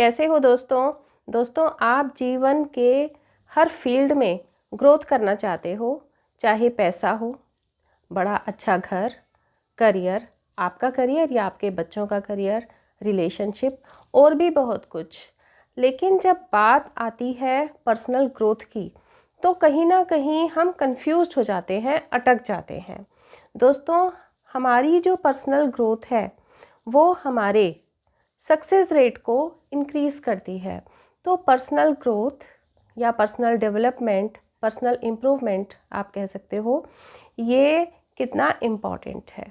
कैसे हो दोस्तों। आप जीवन के हर फील्ड में ग्रोथ करना चाहते हो, चाहे पैसा हो, बड़ा अच्छा घर, करियर, आपका करियर या आपके बच्चों का करियर, रिलेशनशिप और भी बहुत कुछ। लेकिन जब बात आती है पर्सनल ग्रोथ की तो कहीं ना कहीं हम कंफ्यूज्ड हो जाते हैं, अटक जाते हैं। दोस्तों, हमारी जो पर्सनल ग्रोथ है वो हमारे सक्सेस रेट को इंक्रीज़ करती है। तो पर्सनल ग्रोथ या पर्सनल डेवलपमेंट, पर्सनल इम्प्रूवमेंट आप कह सकते हो, ये कितना इम्पॉर्टेंट है।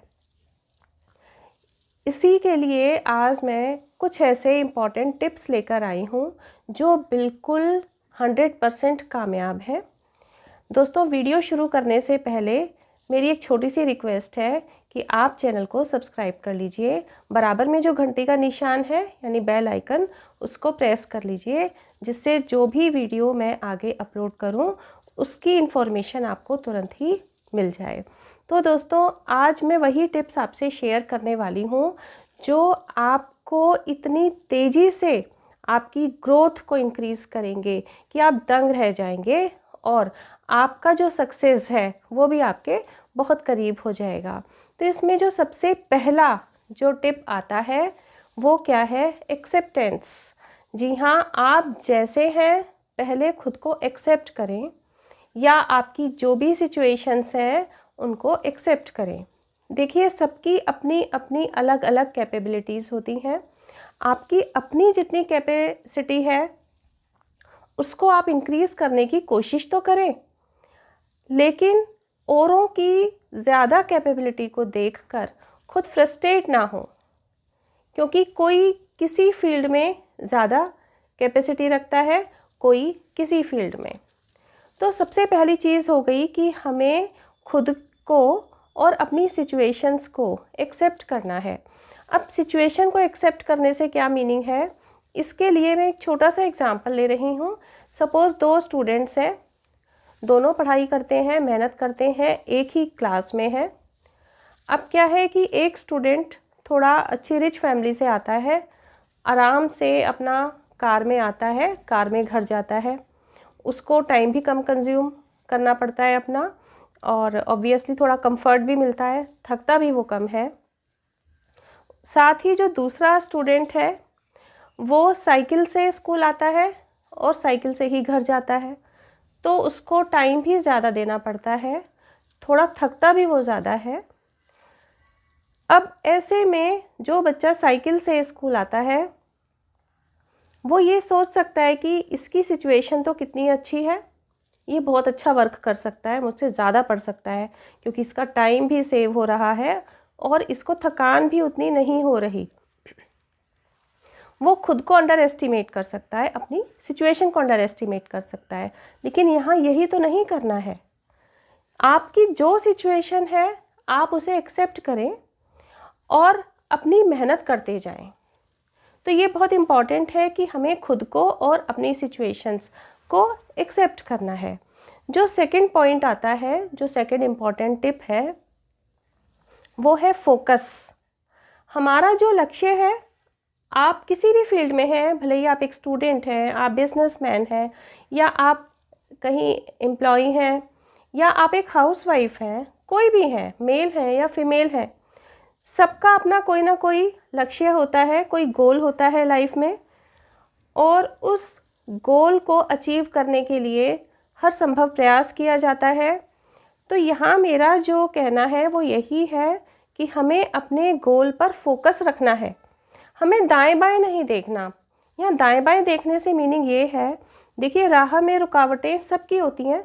इसी के लिए आज मैं कुछ ऐसे इम्पॉर्टेंट टिप्स लेकर आई हूँ जो बिल्कुल 100% कामयाब है। दोस्तों, वीडियो शुरू करने से पहले मेरी एक छोटी सी रिक्वेस्ट है कि आप चैनल को सब्सक्राइब कर लीजिए। बराबर में जो घंटी का निशान है यानी बेल आइकन, उसको प्रेस कर लीजिए, जिससे जो भी वीडियो मैं आगे अपलोड करूं उसकी इन्फॉर्मेशन आपको तुरंत ही मिल जाए। तो दोस्तों, आज मैं वही टिप्स आपसे शेयर करने वाली हूं जो आपको इतनी तेज़ी से आपकी ग्रोथ को इंक्रीज़ करेंगे कि आप दंग रह जाएंगे और आपका जो सक्सेस है वो भी आपके बहुत करीब हो जाएगा। तो इसमें जो सबसे पहला जो टिप आता है वो क्या है? एक्सेप्टेंस। जी हाँ, आप जैसे हैं पहले खुद को एक्सेप्ट करें, या आपकी जो भी सिचुएशंस हैं उनको एक्सेप्ट करें। देखिए, सबकी अपनी अपनी अलग अलग कैपेबिलिटीज़ होती हैं। आपकी अपनी जितनी कैपेसिटी है उसको आप इंक्रीज़ करने की कोशिश तो करें, लेकिन औरों की ज़्यादा कैपेबिलिटी को देखकर खुद फ्रस्ट्रेट ना हो, क्योंकि कोई किसी फील्ड में ज़्यादा कैपेसिटी रखता है, कोई किसी फील्ड में। तो सबसे पहली चीज़ हो गई कि हमें खुद को और अपनी सिचुएशंस को एक्सेप्ट करना है। अब सिचुएशन को एक्सेप्ट करने से क्या मीनिंग है, इसके लिए मैं एक छोटा सा एग्जांपल ले रही हूँ। सपोज़ दो स्टूडेंट्स हैं, दोनों पढ़ाई करते हैं, मेहनत करते हैं, एक ही क्लास में है। अब क्या है कि एक स्टूडेंट थोड़ा अच्छी रिच फैमिली से आता है, आराम से अपना कार में आता है, कार में घर जाता है, उसको टाइम भी कम कंज्यूम करना पड़ता है अपना, और ऑब्वियसली थोड़ा कंफर्ट भी मिलता है, थकता भी वो कम है। साथ ही जो दूसरा स्टूडेंट है वो साइकिल से स्कूल आता है और साइकिल से ही घर जाता है, तो उसको टाइम भी ज़्यादा देना पड़ता है, थोड़ा थकता भी वो ज़्यादा है। अब ऐसे में जो बच्चा साइकिल से स्कूल आता है वो ये सोच सकता है कि इसकी सिचुएशन तो कितनी अच्छी है, ये बहुत अच्छा वर्क कर सकता है, मुझसे ज़्यादा पढ़ सकता है, क्योंकि इसका टाइम भी सेव हो रहा है और इसको थकान भी उतनी नहीं हो रही। वो खुद को अंडर एस्टिमेट कर सकता है, अपनी सिचुएशन को अंडर एस्टिमेट कर सकता है। लेकिन यहाँ यही तो नहीं करना है। आपकी जो सिचुएशन है आप उसे एक्सेप्ट करें और अपनी मेहनत करते जाएं। तो ये बहुत इम्पॉर्टेंट है कि हमें खुद को और अपनी सिचुएशंस को एक्सेप्ट करना है। जो सेकंड पॉइंट आता है, जो सेकंड इम्पॉर्टेंट टिप है, वो है फोकस। हमारा जो लक्ष्य है, आप किसी भी फील्ड में हैं, भले ही आप एक स्टूडेंट हैं, आप बिजनेसमैन हैं, या आप कहीं एम्प्लॉई हैं, या आप एक हाउसवाइफ हैं, कोई भी हैं, मेल हैं या फीमेल हैं, सबका अपना कोई ना कोई लक्ष्य होता है, कोई गोल होता है लाइफ में, और उस गोल को अचीव करने के लिए हर संभव प्रयास किया जाता है। तो यहाँ मेरा जो कहना है वो यही है कि हमें अपने गोल पर फोकस रखना है, हमें दाएं बाएं नहीं देखना। यहाँ दाएं बाएं देखने से मीनिंग ये है, देखिए, राह में रुकावटें सबकी होती हैं,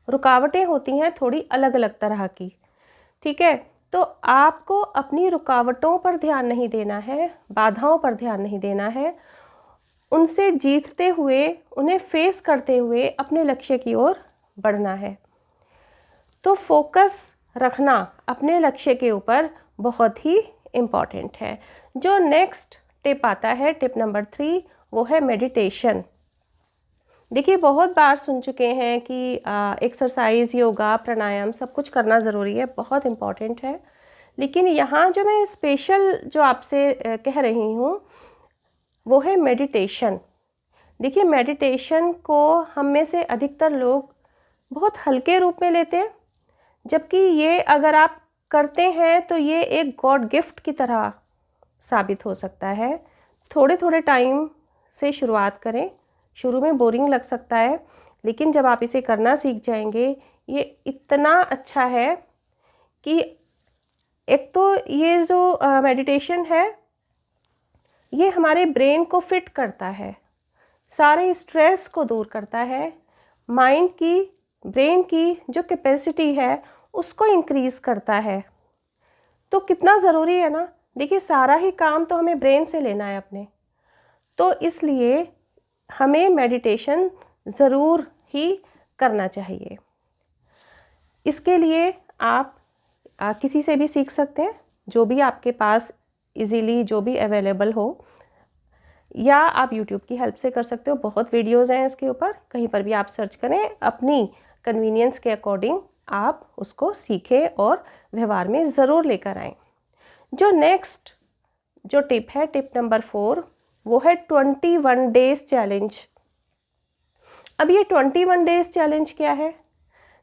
रुकावटें होती हैं थोड़ी अलग अलग तरह की, ठीक है। तो आपको अपनी रुकावटों पर ध्यान नहीं देना है, बाधाओं पर ध्यान नहीं देना है, उनसे जीतते हुए, उन्हें फेस करते हुए अपने लक्ष्य की ओर बढ़ना है। तो फोकस रखना अपने लक्ष्य के ऊपर बहुत ही इम्पॉर्टेंट है। जो नेक्स्ट टिप आता है, टिप नंबर 3, वो है मेडिटेशन। देखिए, बहुत बार सुन चुके हैं कि एक्सरसाइज, योगा, प्राणायाम सब कुछ करना ज़रूरी है, बहुत इम्पॉर्टेंट है। लेकिन यहाँ जो मैं स्पेशल जो आपसे कह रही हूँ, वो है मेडिटेशन। देखिए, मेडिटेशन को हम में से अधिकतर लोग बहुत हल्के रूप में लेते हैं, जबकि ये अगर आप करते हैं तो ये एक गॉड गिफ्ट की तरह साबित हो सकता है। थोड़े थोड़े टाइम से शुरुआत करें। शुरू में बोरिंग लग सकता है, लेकिन जब आप इसे करना सीख जाएंगे, ये इतना अच्छा है कि एक तो ये जो मेडिटेशन है, ये हमारे ब्रेन को फिट करता है, सारे स्ट्रेस को दूर करता है, माइंड की, ब्रेन की जो कैपेसिटी है उसको इंक्रीज़ करता है। तो कितना ज़रूरी है ना। देखिए, सारा ही काम तो हमें ब्रेन से लेना है अपने, तो इसलिए हमें मेडिटेशन ज़रूर ही करना चाहिए। इसके लिए आप किसी से भी सीख सकते हैं, जो भी आपके पास इजीली जो भी अवेलेबल हो, या आप YouTube की हेल्प से कर सकते हो। बहुत वीडियोज़ हैं इसके ऊपर, कहीं पर भी आप सर्च करें, अपनी कन्वीनियंस के अकॉर्डिंग आप उसको सीखें और व्यवहार में ज़रूर लेकर आएँ। जो नेक्स्ट जो टिप है, टिप नंबर 4, वो है 21 डेज़ चैलेंज। अब ये 21 डेज़ चैलेंज क्या है?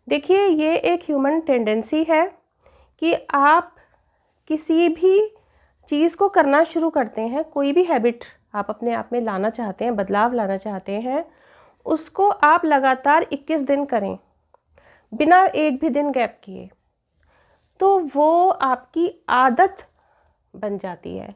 देखिए, ये एक ह्यूमन टेंडेंसी है कि आप किसी भी चीज़ को करना शुरू करते हैं, कोई भी हैबिट आप अपने आप में लाना चाहते हैं, बदलाव लाना चाहते हैं, उसको आप लगातार 21 दिन करें बिना एक भी दिन गैप किए, तो वो आपकी आदत बन जाती है।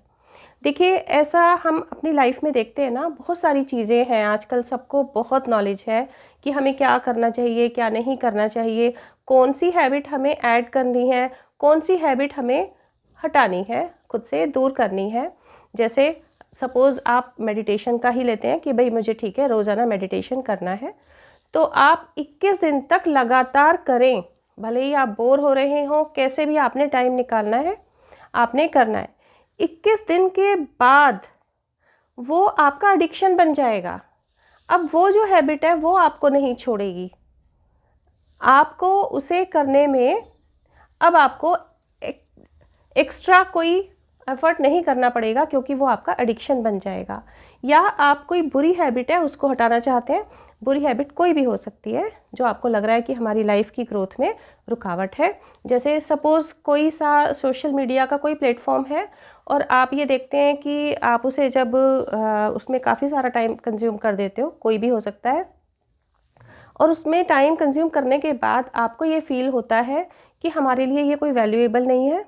देखिए, ऐसा हम अपनी लाइफ में देखते हैं ना, बहुत सारी चीज़ें हैं, आजकल सबको बहुत नॉलेज है कि हमें क्या करना चाहिए, क्या नहीं करना चाहिए, कौन सी हैबिट हमें ऐड करनी है, कौन सी हैबिट हमें हटानी है, खुद से दूर करनी है। जैसे सपोज़ आप मेडिटेशन का ही लेते हैं कि भाई मुझे ठीक है रोज़ाना मेडिटेशन करना है, तो आप 21 दिन तक लगातार करें। भले ही आप बोर हो रहे हो, कैसे भी आपने टाइम निकालना है, आपने करना है। 21 दिन के बाद वो आपका एडिक्शन बन जाएगा। अब वो जो हैबिट है वो आपको नहीं छोड़ेगी। आपको उसे करने में अब आपको एक्स्ट्रा कोई एफर्ट नहीं करना पड़ेगा, क्योंकि वो आपका एडिक्शन बन जाएगा। या आप कोई बुरी हैबिट है उसको हटाना चाहते हैं, बुरी हैबिट कोई भी हो सकती है जो आपको लग रहा है कि हमारी लाइफ की ग्रोथ में रुकावट है। जैसे सपोज़ कोई सा सोशल मीडिया का कोई प्लेटफॉर्म है और आप ये देखते हैं कि आप उसे जब उसमें काफ़ी सारा टाइम कंज्यूम कर देते हो, कोई भी हो सकता है, और उसमें टाइम कंज्यूम करने के बाद आपको ये फील होता है कि हमारे लिए ये कोई वैल्यूएबल नहीं है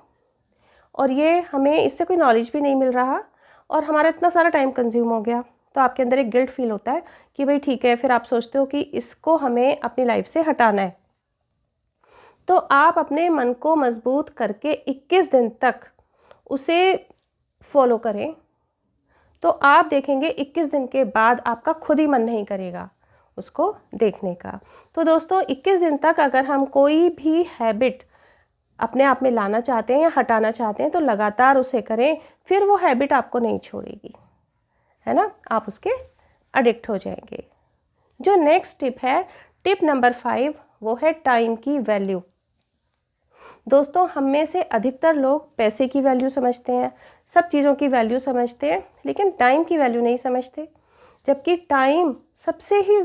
और ये हमें इससे कोई नॉलेज भी नहीं मिल रहा और हमारा इतना सारा टाइम कंज्यूम हो गया, तो आपके अंदर एक गिल्ट फील होता है कि भाई ठीक है, फिर आप सोचते हो कि इसको हमें अपनी लाइफ से हटाना है। तो आप अपने मन को मजबूत करके 21 दिन तक उसे फॉलो करें, तो आप देखेंगे 21 दिन के बाद आपका खुद ही मन नहीं करेगा उसको देखने का। तो दोस्तों, 21 दिन तक अगर हम कोई भी हैबिट अपने आप में लाना चाहते हैं या हटाना चाहते हैं, तो लगातार उसे करें, फिर वो हैबिट आपको नहीं छोड़ेगी, है ना, आप उसके एडिक्ट हो जाएंगे। जो नेक्स्ट टिप है, टिप नंबर 5, वो है टाइम की वैल्यू। दोस्तों, हम में से अधिकतर लोग पैसे की वैल्यू समझते हैं, सब चीज़ों की वैल्यू समझते हैं, लेकिन टाइम की वैल्यू नहीं समझते। जबकि टाइम सबसे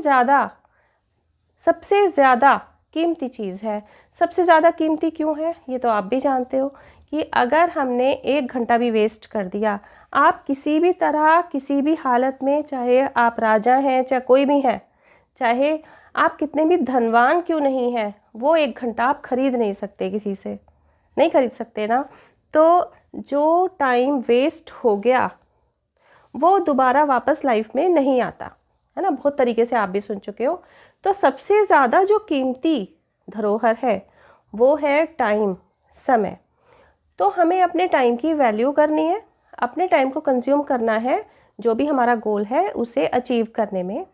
ज़्यादा कीमती चीज़ है। सबसे ज़्यादा कीमती क्यों है, ये तो आप भी जानते हो कि अगर हमने 1 घंटा भी वेस्ट कर दिया, आप किसी भी तरह, किसी भी हालत में, चाहे आप राजा हैं, चाहे कोई भी हैं, चाहे आप कितने भी धनवान क्यों नहीं हैं, वो 1 घंटा आप खरीद नहीं सकते, किसी से नहीं खरीद सकते ना। तो जो टाइम वेस्ट हो गया वो दोबारा वापस लाइफ में नहीं आता, है ना, बहुत तरीके से आप भी सुन चुके हो। तो सबसे ज़्यादा जो कीमती धरोहर है वो है टाइम, समय। तो हमें अपने टाइम की वैल्यू करनी है, अपने टाइम को कंज्यूम करना है, जो भी हमारा गोल है उसे अचीव करने में,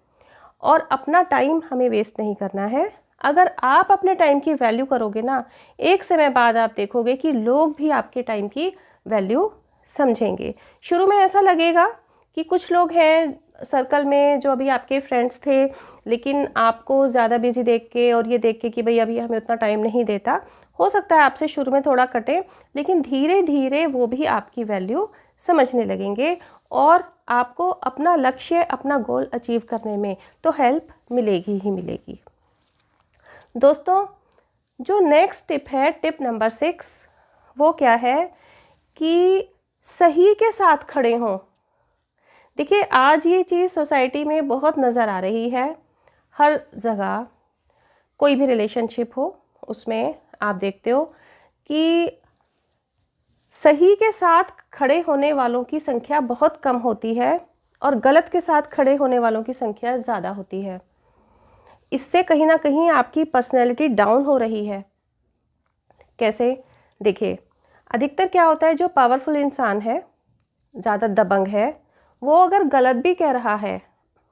और अपना टाइम हमें वेस्ट नहीं करना है। अगर आप अपने टाइम की वैल्यू करोगे ना, एक समय बाद आप देखोगे कि लोग भी आपके टाइम की वैल्यू समझेंगे। शुरू में ऐसा लगेगा कि कुछ लोग हैं सर्कल में जो अभी आपके फ्रेंड्स थे, लेकिन आपको ज़्यादा बिजी देख के और ये देख के कि भाई अभी हमें उतना टाइम नहीं देता, हो सकता है आपसे शुरू में थोड़ा कटे, लेकिन धीरे धीरे वो भी आपकी वैल्यू समझने लगेंगे और आपको अपना लक्ष्य, अपना गोल अचीव करने में तो हेल्प मिलेगी ही मिलेगी। दोस्तों, जो नेक्स्ट टिप है, टिप नंबर 6, वो क्या है कि सही के साथ खड़े हों। देखिए, आज ये चीज़ सोसाइटी में बहुत नज़र आ रही है। हर जगह कोई भी रिलेशनशिप हो, उसमें आप देखते हो कि सही के साथ खड़े होने वालों की संख्या बहुत कम होती है और गलत के साथ खड़े होने वालों की संख्या ज़्यादा होती है। इससे कहीं ना कहीं आपकी पर्सनैलिटी डाउन हो रही है। कैसे? देखिए, अधिकतर क्या होता है, जो पावरफुल इंसान है, ज़्यादा दबंग है, वो अगर गलत भी कह रहा है,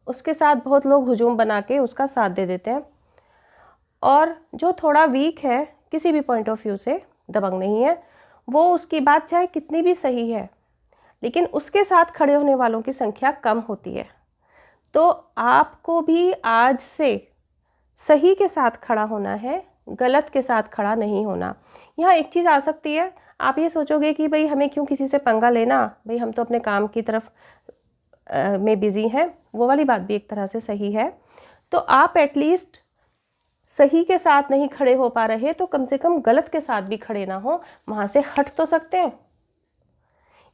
उसके साथ बहुत लोग हुजूम बना के उसका साथ दे देते हैं। और जो थोड़ा वीक है, किसी भी पॉइंट ऑफ व्यू से दबंग नहीं है, वो उसकी बात चाहे कितनी भी सही है, लेकिन उसके साथ खड़े होने वालों की संख्या कम होती है। तो आपको भी आज से सही के साथ खड़ा होना है, गलत के साथ खड़ा नहीं होना। यहाँ एक चीज़ आ सकती है, आप ये सोचोगे कि भाई हमें क्यों किसी से पंगा लेना, भाई हम तो अपने काम की तरफ में बिज़ी हैं। वो वाली बात भी एक तरह से सही है। तो आप एटलीस्ट सही के साथ नहीं खड़े हो पा रहे तो कम से कम गलत के साथ भी खड़े ना हो, वहाँ से हट तो सकते हैं।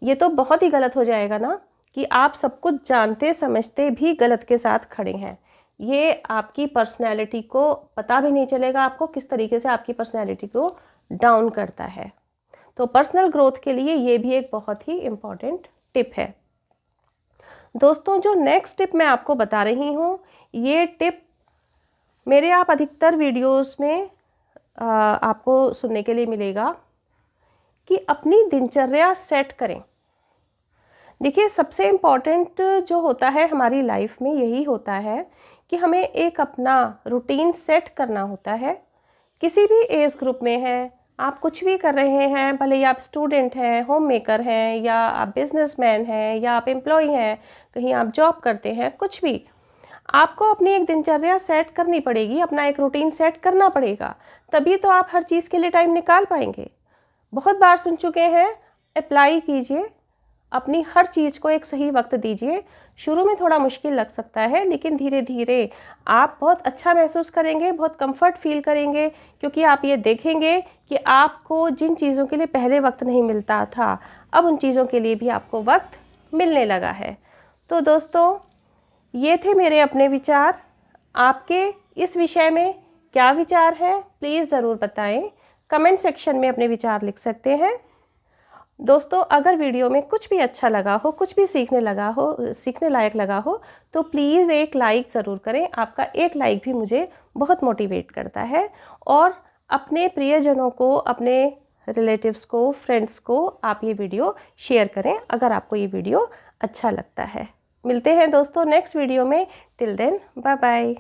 ये तो बहुत ही गलत हो जाएगा ना कि आप सब कुछ जानते समझते भी गलत के साथ खड़े हैं। ये आपकी पर्सनैलिटी को पता भी नहीं चलेगा आपको किस तरीके से आपकी पर्सनैलिटी को डाउन करता है। तो पर्सनल ग्रोथ के लिए ये भी एक बहुत ही इम्पॉर्टेंट टिप है। दोस्तों, जो नेक्स्ट टिप मैं आपको बता रही हूँ, ये टिप मेरे आप अधिकतर वीडियोस में आपको सुनने के लिए मिलेगा कि अपनी दिनचर्या सेट करें। देखिए, सबसे इम्पॉर्टेंट जो होता है हमारी लाइफ में यही होता है कि हमें एक अपना रूटीन सेट करना होता है। किसी भी एज ग्रुप में है, आप कुछ भी कर रहे हैं, भले ही आप स्टूडेंट हैं, होम मेकर हैं, या आप बिजनेसमैन हैं, या आप एम्प्लॉय हैं, कहीं आप जॉब करते हैं, कुछ भी, आपको अपनी एक दिनचर्या सेट करनी पड़ेगी, अपना एक रूटीन सेट करना पड़ेगा। तभी तो आप हर चीज़ के लिए टाइम निकाल पाएंगे। बहुत बार सुन चुके हैं, अप्लाई कीजिए, अपनी हर चीज़ को एक सही वक्त दीजिए। शुरू में थोड़ा मुश्किल लग सकता है, लेकिन धीरे धीरे आप बहुत अच्छा महसूस करेंगे, बहुत कंफर्ट फील करेंगे, क्योंकि आप ये देखेंगे कि आपको जिन चीज़ों के लिए पहले वक्त नहीं मिलता था, अब उन चीज़ों के लिए भी आपको वक्त मिलने लगा है। तो दोस्तों, ये थे मेरे अपने विचार। आपके इस विषय में क्या विचार है, प्लीज़ ज़रूर बताएं। कमेंट सेक्शन में अपने विचार लिख सकते हैं। दोस्तों, अगर वीडियो में कुछ भी अच्छा लगा हो, कुछ भी सीखने लायक लगा हो, तो प्लीज़ एक लाइक ज़रूर करें। आपका एक लाइक भी मुझे बहुत मोटिवेट करता है। और अपने प्रियजनों को, अपने रिलेटिव्स को, फ्रेंड्स को आप ये वीडियो शेयर करें अगर आपको ये वीडियो अच्छा लगता है। मिलते हैं दोस्तों नेक्स्ट वीडियो में। Till then, bye bye.